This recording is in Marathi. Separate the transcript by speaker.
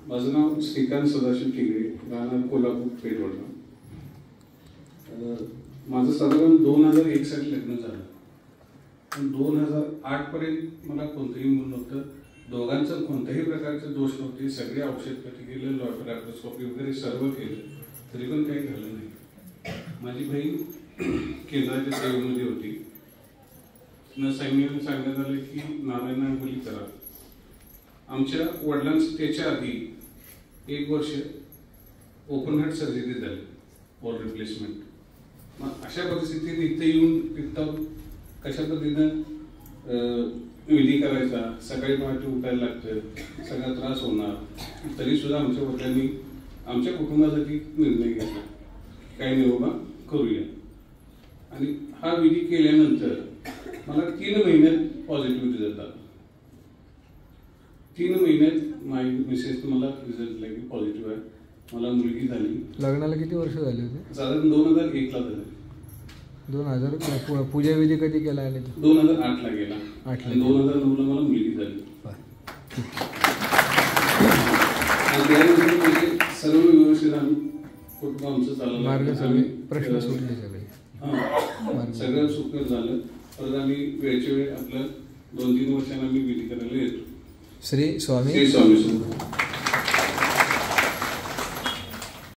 Speaker 1: माझं नाव श्रीकांत सदाशिव ठिगळे, राहणार कोल्हापूर पेठवडा. माझं साधारण 2001 साली लग्न झालं, पण 2008 पर्यंत मला कोणतंही मूल नव्हतं. दोघांचं कोणत्याही प्रकारचे दोष नव्हते. सगळे औषधपाती केलं, लॅप्रोस्कोपी वगैरे सर्व केलं, तरी पण काही झालं नाही. माझी बहीण केंद्राच्या सेवेमध्ये होती. सांगण्यात आलं की नारायण मुली करा. आमच्या वडिलांचं त्याच्या आधी 1 वर्ष ओपन हार्ट सर्जरी झाली, वॉल रिप्लेसमेंट. मग अशा परिस्थितीत इथे येऊन तिथं कशा पद्धतीनं विधी करायचा, सकाळी पहाटे उठायला लागतं, सगळा त्रास होणार. तरी सुद्धा आमच्या वडिलांनी आमच्या कुटुंबासाठी निर्णय घेतला, काही नाही बाबा करूया. आणि हा विधी केल्यानंतर मला 3 महिन्यात पॉझिटिव्ह रिझल्ट आला. 3 महिन्यात माझी मिसेस मला रिझल्ट लागली पॉझिटिव्ह आहे. मला मुलगी झाली.
Speaker 2: लग्नाला किती वर्ष झाली होती?
Speaker 1: साधारण 2001 ला झाली.
Speaker 2: 2000 पूजा विधी कधी केला?
Speaker 1: 2008 ला गेला. 2009 ला मला मुलगी झाली. आणि त्यानंतर म्हणजे सर्व व्यवस्थित आम्ही कुटुंब आमचं चाललं.
Speaker 2: मार्ग सगळे प्रश्न सुटले सगळे.
Speaker 1: सगळं सुखकर झालं. परत आम्ही वेळच्या वेळ आपलं 2-3 वर्षांना आम्ही विधी करायला येतो.
Speaker 2: श्री स्वामी.